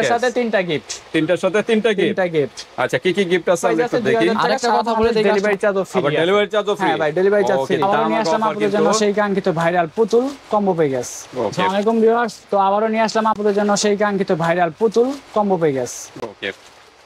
সাথে তিনটা গিফট, তিনটার সাথে তিনটা গিফট। আচ্ছা, কি কি গিফট আছে আমরা একটু দেখি। আরেকটা কথা বলে দেই, ডেলিভারি চার্জও ফ্রি। আবার ডেলিভারি চার্জও ফ্রি। হ্যাঁ ভাই, ডেলিভারি চার্জ ফ্রি। আবারও নিয়ে আসলাম আপনাদের জন্য সেই কাঙ্ক্ষিত ভাইরাল পুতুল কম্বো প্যাকেজ। আসসালামু আলাইকুম ভিউয়ার্স, তো আবারও নিয়ে আসলাম আপনাদের জন্য সেই কাঙ্ক্ষিত ভাইরাল পুতুল কম্বো প্যাকেজ। ওকে,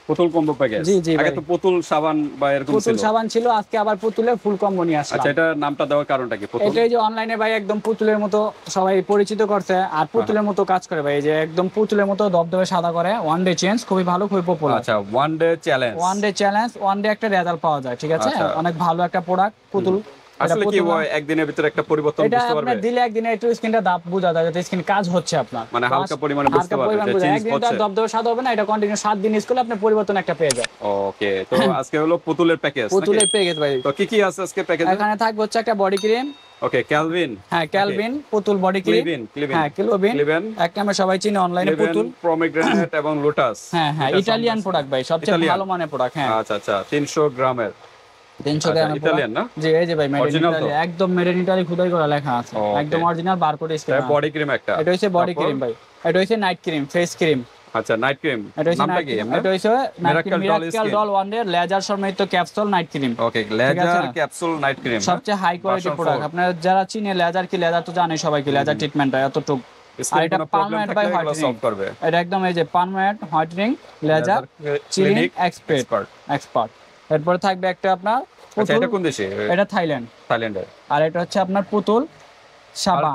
পুতুল কম্বো প্যাকেজ। আগে তো পুতুল সাবান বা এরকম ছিল, পুতুল সাবান ছিল, আজকে আবার পুতুলের ফুল কম্বো নিয়ে আসলাম। আচ্ছা, এটা নামটা দেওয়ার কারণটা কি? পুতুল এটাই যে অনলাইনে ভাই একদম পুতুলের মতো সবাই পরিচিত করছে, আর পুতুলের মতো কাজ করে ভাই। এই যে একদম পুতুলের মতো দবদবে সাদা করে, ওয়ান ডে চেঞ্জ, খুবই ভালো, খুবই পপুলার। আচ্ছা, one day challenge, one day একটা রেজাল্ট পাওয়া যায়, ঠিক আছে? অনেক ভালো একটা প্রোডাক্ট পুতুল। আসলে কি হয়, একদিনের ভিতরে একটা পরিবর্তন বুঝতে পারবে? এটা দিলে একদিনে একটু স্কিনটা দাপ বোঝা যায় যে স্কিন কাজ হচ্ছে আপনার, মানে হালকা পরিমাণে বুঝতে পারবে যে চেঞ্জ হচ্ছে। একদিন দবদবে সাদা হবে না, এটা কন্টিনিউ 7 দিন ইউজ করলে আপনি পরিবর্তন একটা পেয়ে যায়। ওকে, তো আজকে হলো পুতুলের প্যাকেজ। পুতুলের প্যাকেজ ভাই। তো কি কি আছে আজকে প্যাকেজে? এখানে থাকবে হচ্ছে একটা বডি ক্রিম। ওকে, ক্যালভিন। হ্যাঁ, ক্যালভিন পুতুল বডি ক্রিম। হ্যাঁ, ক্লিভিন একটা আমরা সবাই চিনি অনলাইনে পুতুল। পমিগ্রেনেট এবং লোটাস। হ্যাঁ হ্যাঁ, ইতালিয়ান প্রোডাক্ট ভাই, সবচেয়ে ভালো মানের প্রোডাক্ট। হ্যাঁ আচ্ছা আচ্ছা, 300 গ্রামের। 300 গ্রাম ইতালিয়ান না? জি, এই যে ভাই মেড ইন ইতালি, একদম মেড ইন ইতালি খোদাই করা লেখা আছে, একদম original barcode scan. Body cream একটা। এটা হচ্ছে বডি ক্রিম ভাই, এটা হচ্ছে নাইট ক্রিম, ফেস ক্রিম। আচ্ছা, নাইট ক্রিম নামটা কি? এটা হচ্ছে মিরাকেল ডল ওয়ান্ডার লেজার সমৃদ্ধ ক্যাপসুল নাইট ক্রিম। ওকে, লেজার ক্যাপসুল নাইট ক্রিম, সবচেয়ে হাই কোয়ালিটি প্রোডাক্ট। আপনারা যারা চিনে লেজার কি, লেজার তো জানে সবাই কি লেজার ট্রিটমেন্টটা এতটুকু। আর এটা পার্মানেন্ট বাই হোয়াইটেনিং করবে, এটা একদম এই যে permanent whitening laser chilling expert. এরপর থাকবে একটা আপনার পুতুল। আচ্ছা, এটা কোন দেশে? এটা থাইল্যান্ডের। আর এটা হচ্ছে আপনার পুতুল সাবান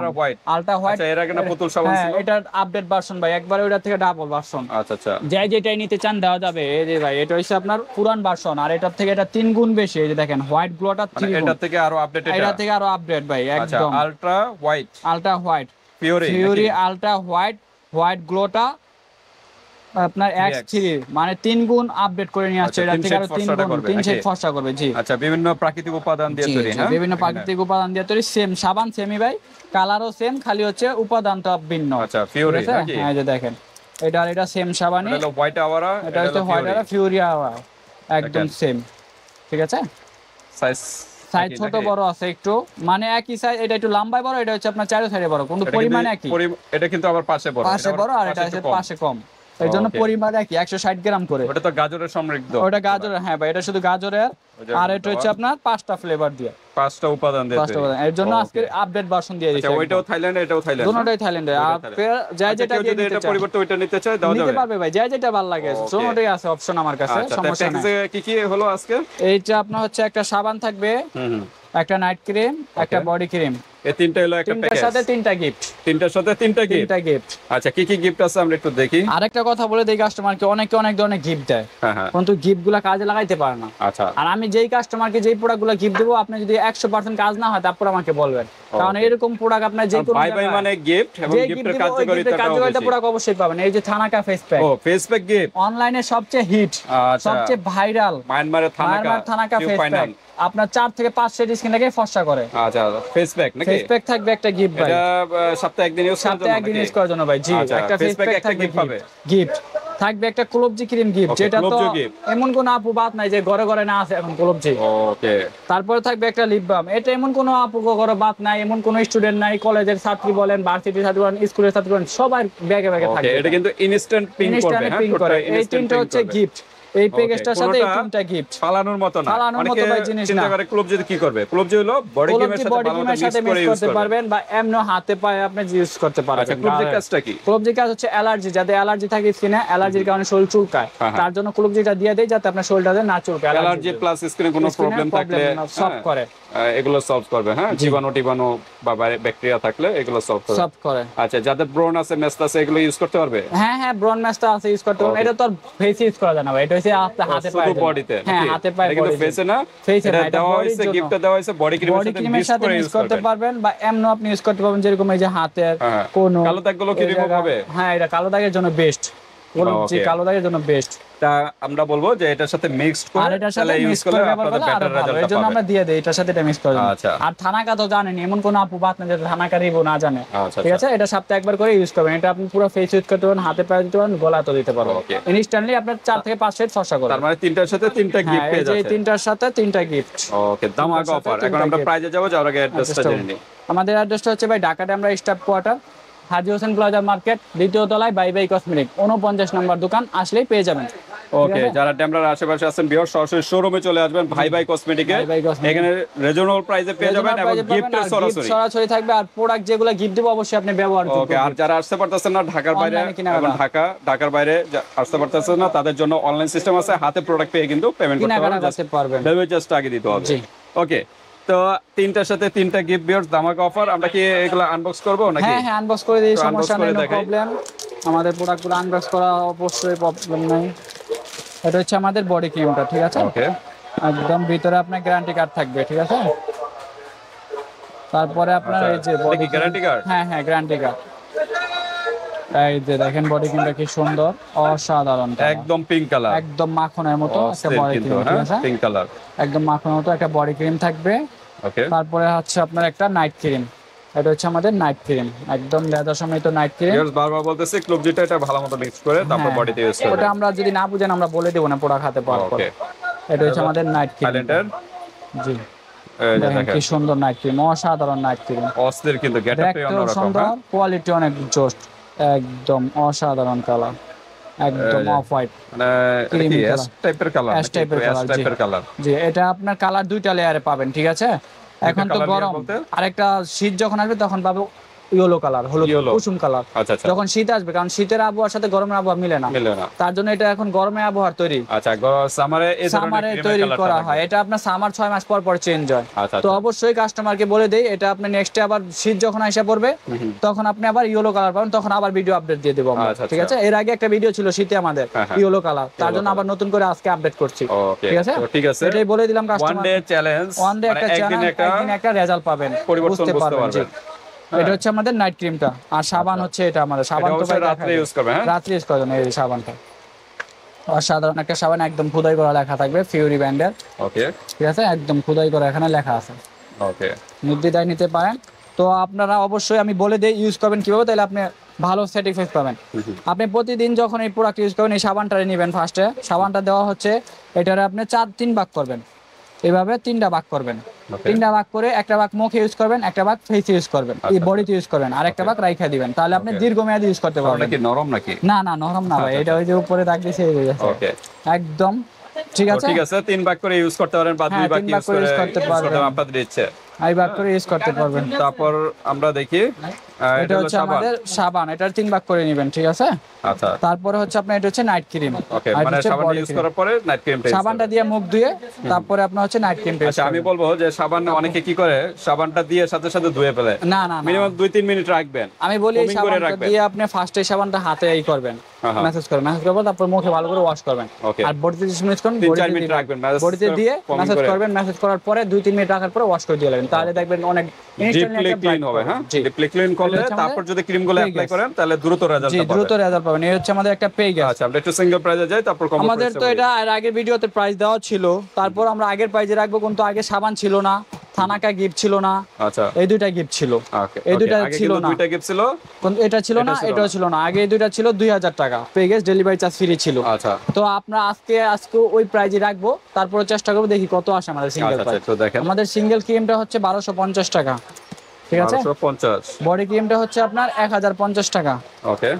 আলট্রা হোয়াইট। আচ্ছা, এর আগে না পুতুল সাবান ছিল? এটা আপডেট ভার্সন ভাই, একবারে ওটা থেকে ডাবল ভার্সন। আচ্ছা আচ্ছা, যেটাই নিতে চান দেওয়া যাবে। এই যে ভাই, এটা হচ্ছে আপনার পুরান ভার্সন, আর এটার থেকে এটা 3 গুণ বেশি। এই যে দেখেন, হোয়াইট গ্লোটা 3 গুণ, এটা থেকে আরো আপডেট। এটা থেকে আরো আপডেট ভাই, একদম ultra white fury ultra white গ্লোটা আপনার X3 মানে 3 গুণ আপডেট করে নিয়ে আসছে। এটা থেকে আরো 3 শেড ফর্সা করবে। জি, আচ্ছা, বিভিন্ন প্রাকৃতিক উপাদান দিয়ে তৈরি। হ্যাঁ, বিভিন্ন প্রাকৃতিক উপাদান দিয়ে তৈরি। সেম সাবান সেমই ভাই, কালারও সেম, খালি হচ্ছে উপাদানটা ভিন্ন। আচ্ছা, ফিউরি নাকি? হ্যাঁ, এই যে দেখেন, এটা সেম সাবানই। এটা হলো হোয়াইট আওয়ারা, এটা হচ্ছে হোয়াইট আওয়ারা, ফিউরি আওয়ারা, একদম সেম। ঠিক আছে, সাইজ ছোট বড় আছে একটু, মানে একই সাইজ। এটা একটু লম্বায় বড়, এটা হচ্ছে আপনার চারো সাইডে বড়, কিন্তু পরিমাণ একই। এটা কিন্তু আবার পাশে বড়, আর এটা আছে পাশে কম। এর জন্য পরিমাণ একই, 160 গ্রাম করে। ওটা তো গাজরের সমৃদ্ধ। ওটা গাজরের, হ্যাঁ ভাই, এটা শুধু গাজরের। আর এটা হচ্ছে আপনার 5টা ফ্লেভার দিয়ে, 5টা উপাদান দিয়ে তৈরি। এর জন্য আজকে আপডেট ভার্সন দিয়ে দিয়েছে। আচ্ছা, ওইটাও থাইল্যান্ড, এটাও থাইল্যান্ড, দুটোটাই থাইল্যান্ডে। আর যাই যেটা দিয়ে দিতে চায়, পরিবর্তে ওইটা নিতে চায়, দাও যাবে, নিতে পারবে ভাই, যাই যেটা ভালো লাগে। দুটোই আছে অপশন আমার কাছে, সমস্যা নাই। কি কি হলো আজকে? এইটা আপনার হচ্ছে একটা সাবান থাকবে, একটা নাইট ক্রিম, একটা বডি ক্রিম। এই তিনটা হলো একটা প্যাকেজ, সাথে তিনটা গিফট, তিনটার সাথে তিনটা গিফট। আচ্ছা, কি কি গিফট আছে আমরা একটু দেখি। আরেকটা কথা বলে দেই, কাস্টমারকে অনেকে অনেক ধরনের গিফট দেয়, কিন্তু গিফটগুলো কাজে লাগাইতে পারে না। আচ্ছা, আর আমি যেই কাস্টমারকে যেই প্রোডাক্টগুলো গিফট দেবো, আপনি যদি 100% কাজ না হয় তারপর আমাকে বলবেন, কারণ এরকম প্রোডাক্ট আপনার যে কোনো ভাই মানে গিফট এবং গিফটের কার্যকারিতা প্রোডাক্ট অবশ্যই পাবেন। এই যে thanaka face pack, face pack gift অনলাইনে সবচেয়ে হিট, সবচেয়ে ভাইরাল মায়ানমারের থানাকা ফেস প্যাক, আপনার 4 থেকে 5 সেট স্কিন থেকে ফর্সা করে। আচ্ছা, ফেস প্যাক নাকি? ফেস প্যাক থাকবে একটা গিফট ভাই, এটা সপ্তাহে একদিন ইউজ করার জন্য ভাই। জি, একটা ফেস প্যাক একটা গিফট পাবে। গিফট থাকবে একটা ক্লোবজি ক্রিম গিফট, যেটা তো এমন কোন আপু বাদ নাই যে ঘরে ঘরে না আছে এখন ক্লোবজি। ওকে, তারপরে থাকবে একটা লিপ বাম। এটা এমন কোন আপু ঘরে বাদ নাই, এমন কোন স্টুডেন্ট নাই, কলেজের ছাত্রী বলেন, ভার্সিটির ছাত্রী বলেন, স্কুলের ছাত্রী বলেন, সবার ব্যাগে ব্যাগে থাকবে। এটা কিন্তু ইনস্ট্যান্ট পিঙ্ক করবে। হ্যাঁ, এই তিনটা হচ্ছে গিফট। এই প্যাকেজটার সাথে এই তিনটা গিফট ফালানোর মতো না, ফালানোর মতো ভাই জিনিস না। চিন্তা করে ক্লোবজি কি করবে? ক্লোবজি হলো বডি ক্রিমের সাথে মিক্স করতে পারবেন, বা এমন হাতে পায়ে আপনি ইউজ করতে পারবেন। আচ্ছা, ক্লোবজির কাজটা কি? ক্লোবজির কাজ হচ্ছে অ্যালার্জি, যাদের অ্যালার্জি থাকে স্কিনে, অ্যালার্জির কারণে শরীর চুলকায়, তার জন্য ক্লোবজিটা দিয়ে দেয় যাতে আপনার শরীরটাতে না চুলকায়। অ্যালার্জি প্লাস স্কিনে কোনো প্রবলেম থাকলে সলভ করে, এগুলো সলভ করবে। হ্যাঁ, জীবাণু বা ব্যাকটেরিয়া থাকলে এগুলো সলভ করে। আচ্ছা, যাদের ব্রণ আছে, মেস্ট আছে, এগুলো ইউজ করতে পারবে? হ্যাঁ হ্যাঁ, ব্রণ মেস্ট আছে, ইউজ করতে পারবে। এটা তো ফেসে ইউজ করা যায় না ভাই, এটা হচ্ছে হাতে পায়ে, শুধু বডিতে। হ্যাঁ, হাতে পায়ে, কিন্তু ফেসে না। এটা দেওয়া হয়েছে, গিফটটা দেওয়া হয়েছে বডি ক্রিমের সাথে ইউজ করতে পারবেন, বা এমন আপনি ইউজ করতে পারবেন, যেরকম এই যে হাতের কোন কালো দাগগুলো কি রিমুভ হবে? হ্যাঁ, এটা কালো দাগের জন্য বেস্ট, জি, কালো দাগের জন্য বেস্ট। তা আমরা বলবো যে এটার সাথে মিক্সড করে তাহলে ইউজ করলে আপনারা বেটার রেজাল্ট পাবেন। এজন্য আমরা দিয়ে দেই এটার সাথে এটা মিক্স করে। আচ্ছা, আর থানাকা তো জানেন, এমন কোন আপু বাত না যে থানাকা রিবো না জানে। ঠিক আছে, এটা সপ্তাহে একবার করে ইউজ করবেন। এটা আপনি পুরো ফেস ইউজ করতে পারেন, হাতে পায়ে দিতে পারেন, গলা তো দিতে পারবেন। ইনস্ট্যান্টলি আপনার 4 থেকে 5 সেট ফর্সা করে। তার মানে তিনটার সাথে তিনটা গিফট পেয়ে যাচ্ছে। এই তিনটার সাথে তিনটা গিফট। ওকে, ধামাকা অফার। এখন আমরা প্রাইজে যাব, যাওয়ার আগে অ্যাড্রেসটা জেনে নিই। আমাদের অ্যাড্রেসটা হচ্ছে ভাই ঢাকাতে আমরা স্টাফ কোয়ার্টার, হাজী হোসেন প্লাজা মার্কেট, দ্বিতীয় তলায় বাই বাই কসমেটিক, 49 নম্বর দোকান, আসলেই পেয়ে যাবেন। ওকে, যারা ডেমরার আশেপাশে আছেন ভিউয়ার সরাসরি শোরুমে চলে আসবেন ভাই ভাই কসমেটিকে। এখানে রিজনেবল প্রাইসে পেয়ে যাবেন এবং গিফটের সরাসরি থাকবে। আর প্রোডাক্ট যেগুলো গিফট দেব অবশ্যই আপনি ব্যবহার করবেন। ওকে, আর যারা আসতে পারতেছেন না ঢাকার বাইরে এবং ঢাকার বাইরে আসতে পারতেছেন না, তাদের জন্য অনলাইন সিস্টেম আছে, হাতে প্রোডাক্ট পেয়ে কিন্তু পেমেন্ট করতে পারবেন, ডেলিভারি চার্জটা আগে দিতে হবে। ওকে, তো তিনটার সাথে তিনটা গিফট ভিউয়ার্স ধামাকা অফার, আমরা কি এগুলো আনবক্স করব নাকি? হ্যাঁ হ্যাঁ, আনবক্স করে দিই, সমস্যা নেই, নো প্রবলেম। আমাদের প্রোডাক্টগুলো আনবক্স করা অবশ্যই প্রবলেম নাই। এটা হচ্ছে আমাদের বডি ক্রিমটা, ঠিক আছে? ওকে, একদম ভিতরে আপনার গ্যারান্টি কার্ড থাকবে, ঠিক আছে? তারপরে আপনার এই যে বডি গ্যারান্টি কার্ড, হ্যাঁ হ্যাঁ গ্যারান্টি কার্ড। এই যে দেখেন বডি ক্রিমটা কি সুন্দর, অসাধারণ, একদম পিঙ্ক কালার, একদম মাখনের মতো একটা বডি ক্রিম, ঠিক আছে? পিঙ্ক কালার, একদম মাখনের মতো একটা বডি ক্রিম থাকবে। ওকে, তারপরে হচ্ছে আপনার একটা নাইট ক্রিম, এটা হচ্ছে আমাদের নাইট ক্রিম, একদম লেদার সমেত নাইট ক্রিম। ভিউয়ার্স বারবার বলতেছি ক্লব যেটা, এটা ভালো মতো মিক্স করে তারপর বডিতে ইউজ করবেন। ওটা আমরা যদি না বুঝেন আমরা বলে দেব না প্রোডাক্ট হাতে পাওয়ার পর। এটা হচ্ছে আমাদের নাইট ক্রিম, জি দেখেন কি সুন্দর নাইট ক্রিম, অসাধারণ নাইট ক্রিম, অস্থির কিন্তু গেটআপে অন্যরকম, সুন্দর কোয়ালিটি অনেক জোস্ট, একদম অসাধারণ কালার, একদম অফ হোয়াইট মানে কি এস টাইপের কালার, এস টাইপের কালার, জি এটা আপনার কালার দুইটা লেয়ারে পাবেন, ঠিক আছে? এখন তো গরম, আরেকটা শীত যখন আসবে তখন পাবো ইয়েলো কালার, হলুদ কুসুম কালার। যখন শীত আসবে, কারণ শীতের আবহাওয়ার সাথে গরমের আবহাওয়া মিলে না, তার জন্য এটা এখন গরমের আবহাওয়ার তৈরি। আচ্ছা, সামারে এই ধরনের তৈরি করা হয়। এটা আপনার সামার 6 মাস পর পর চেঞ্জ হয়। তো অবশ্যই কাস্টমারকে বলে দেই, এটা আপনি নেক্সটে আবার শীত যখন আসা পড়বে তখন আপনি আবার ইয়েলো কালার পাবেন, তখন আবার ভিডিও আপডেট দিয়ে দেব আমরা, ঠিক আছে? এর আগে একটা ভিডিও ছিল শীতে আমাদের ইয়েলো কালার, তার জন্য আবার নতুন করে আজকে আপডেট করছি, ঠিক আছে? ঠিক আছে, এটাই বলে দিলাম customer, one day challenge, one day একটা চ্যালেঞ্জ, একদিন একটা রেজাল্ট পাবেন, বুঝতে পারবেন। এটা হচ্ছে আমাদের নাইট ক্রিমটা, আর সাবান হচ্ছে এটা আমাদের সাবান, তো রাত্রে ইউজ করবেন, রাত্রে ইউজ করবেন এই সাবানটা। অসাধারণ একটা সাবান, একদম খোদাই করা লেখা থাকবে ফিউরি ব্র্যান্ডের, ওকে, ঠিক আছে? একদম খোদাই করা এখানে লেখা আছে, ওকে, নির্দ্বিধায় নিতে পারেন। তো আপনারা অবশ্যই আমি বলে দেই ইউজ করবেন কিভাবে, তাহলে আপনি ভালো স্যাটিসফাই পাবেন। আপনি প্রতিদিন যখন এই প্রোডাক্ট ইউজ করবেন, এই সাবানটা নেবেন, ফার্স্টে সাবানটা দেওয়া হচ্ছে এটারে আপনি 3 ভাগ করবেন, এইভাবে 3টা ভাগ করবেন, 3টা ভাগ করে একটা ভাগ মুখে ইউজ করবেন, একটা ভাগ ফেসে ইউজ করবেন, এই বডিতে ইউজ করবেন, আর একটা ভাগ রাইখা দিবেন, তাহলে আপনি দীর্ঘমেয়াদী ইউজ করতে পারবেন। নাকি নরম নাকি? না না নরম না ভাই, এটা ওই যে উপরে দাগ দিয়েছে এই যে, ওকে একদম ঠিক আছে, ঠিক আছে। 3 ভাগ করে ইউজ করতে পারেন বা 2 ভাগ ইউজ করতে পারবেন, আপনাদের ইচ্ছে, এই ভাগ করে ইউজ করতে পারবেন। তারপর আমরা দেখি এটা হচ্ছে আমাদের সাবান, এটার 3 ভাগ করে নেবেন, ঠিক আছে? আচ্ছা, তারপরে হচ্ছে আপনার এটা হচ্ছে নাইট ক্রিম, ওকে, মানে সাবান ইউজ করার পরে নাইট ক্রিমটা, সাবানটা দিয়ে মুখ ধুয়ে তারপরে আপনার হচ্ছে নাইট ক্রিমটা। আচ্ছা, আমি বলবো যে সাবান অনেকে কি করে, সাবানটা দিয়ে সাথে সাথে ধুয়ে ফেলে, না না মিনিমাম 2-3 মিনিট রাখবেন। আমি বলি এই সাবানটা দিয়ে আপনি ফার্স্টে সাবানটা হাতে এই করবেন, ম্যাসেজ করবেন, ম্যাসেজ করার পর তারপর মুখে ভালো করে ওয়াশ করবেন, আর বডিতে 30 মিনিট করুন, 3-4 মিনিট রাখবেন, বডিতে দিয়ে ম্যাসেজ করবেন, ম্যাসেজ করার পরে 2-3 মিনিট রাখার পরে ওয়াশ করে দিয়ে লাগবেন, তাহলে দেখবেন অনেক ডিপলি ক্লিন হবে। হ্যাঁ, ডিপলি ক্লিন করলে তারপর যদি ক্রিমগুলো অ্যাপ্লাই করেন তাহলে দ্রুত রেজাল্ট পাবেন, দ্রুত রেজাল্ট পাবেন। এই হচ্ছে আমাদের একটা পেজ আছে। আচ্ছা, আমরা একটু সিঙ্গেল প্রাইসে যাই, তারপর কম। আমাদের তো এটা এর আগের ভিডিওতে প্রাইস দেওয়া ছিল, তারপর আমরা আগের প্রাইসে রাখবো, কিন্তু আগে সাবান ছিল না, থানাকা গিফট ছিল না, আচ্ছা এই দুইটা গিফট ছিল, ওকে, এই দুইটা ছিল না, দুইটা গিফট ছিল, কিন্তু এটা ছিল না, এটাও ছিল না। আগে এই দুইটা ছিল 2000 টাকা, পেগেজ ডেলিভারি চার্জ ফ্রি ছিল। আচ্ছা, তো আমরা আজকে ওই প্রাইসে রাখবো, তারপর চেষ্টা করব দেখি কত আসে আমাদের সিঙ্গেল প্রাইস। আমাদের সিঙ্গেল ক্রিমটা হচ্ছে 1250 টাকা, ঠিক আছে? 1250। বডি ক্রিমটা হচ্ছে আপনার 1050 টাকা, ওকে।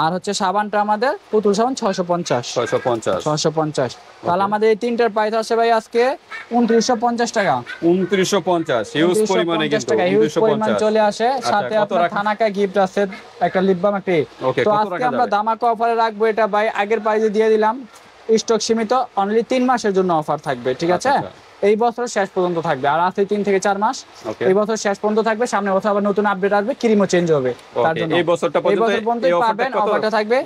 আর হচ্ছে সাবানটা আমাদের পুতুল সাবান 650। তাহলে আমাদের এই তিনটার প্রাইস আছে ভাই আজকে 2950 টাকা। 2950 হিউজ পরিমাণে, কিন্তু হিউজ পরিমাণ চলে আসে। সাথে আপনার থানাকা গিফট আছে, একটা লিপ বাম, একটা। তো আজকে আমরা ধামাকা অফারে রাখবো এটা ভাই, আগের প্রাইসে দিয়ে দিলাম, স্টক সীমিত, অনলি 3 মাসের জন্য অফার থাকবে, ঠিক আছে? এই বছর শেষ পর্যন্ত থাকবে, আর আছে 3 থেকে 4 মাস। এই বছর শেষ পর্যন্ত থাকবে, সামনে বছর আবার নতুন আপডেট আসবে, ক্রিমও চেঞ্জ হবে, তার জন্য এই বছরটা পর্যন্ত এই পাবেন। অফারটা থাকবে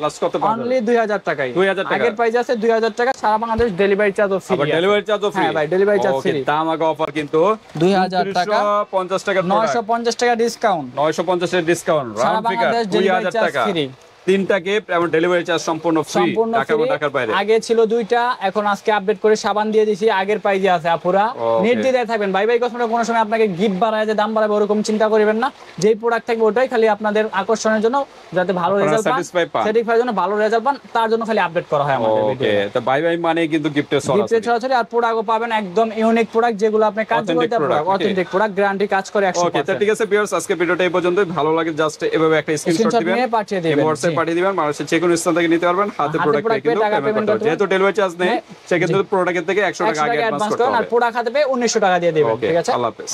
অনলি 2000 টাকায়। আগের প্রাইস আছে 2000 টাকা, সারা বাংলাদেশ ডেলিভারি চার্জও ফ্রি। আবার ডেলিভারি চার্জও ফ্রি? হ্যাঁ ভাই, ডেলিভারি চার্জ ফ্রি। দাম আগা অফার কিন্তু 2000 টাকা, 950 টাকা, 950 টাকা ডিসকাউন্ট, 950 এর ডিসকাউন্ট, রাউন্ড ফিগার 2000 টাকা ফ্রি। 3টা গিফট এবং ডেলিভারি চার্জ সম্পূর্ণ ফ্রি ঢাকা এবং ঢাকার বাইরে। আগে ছিল 2টা, এখন আজকে আপডেট করে সাবান দিয়ে দিছি, আগের প্রাইজে আছে আপুরা। নির্দ্বিধায় থাকবেন। ভাই কসমোটিক কোনো সময় আপনাকে গিফট বাড়ায় যে দাম বাড়াবে ওরকম চিন্তা করবেন না, যেই প্রোডাক্ট থাকবে ওটাই খালি আপনাদের আকর্ষণের জন্য, যাতে ভালো রেজাল্ট পান, স্যাটিসফাইড জন্য, ভালো রেজাল্ট পান, তার জন্য খালি আপডেট করা হয় আমাদের ভিডিও। ওকে, তো ভাই মানে কিন্তু গিফটের সরাসরি আর প্রোডাক্টও পাবেন একদম ইউনিক প্রোডাক্ট, যেগুলো আপনি কাজ করতে পারবেন, অথেন্টিক প্রোডাক্ট, গ্যারান্টি কাজ করে 100%। ওকে, তো ঠিক আছে ভিউয়ার্স, আজকে ভিডিওটা এই পর্যন্তই। ভালো লাগে জাস্ট এভাবে একটা স্ক্রিনশট দিবেন, পাঠিয়ে দিবেন, WhatsApp পাঠিয়ে দিবেন, মানুষের যে কোনো স্থান থেকে নিতে পারবেন, হাতে প্রোডাক্ট পেয়ে কিন্তু পেমেন্ট করতে হবে। যেহেতু ডেলিভারি চার্জ নেই, সেক্ষেত্রে প্রোডাক্টের থেকে 100 টাকা আগে অ্যাডভান্স করতে হবে, আর প্রোডাক্ট হাতে পেয়ে 1900 টাকা দিয়ে দিবেন। ঠিক আছে, আল্লাহ হাফেজ।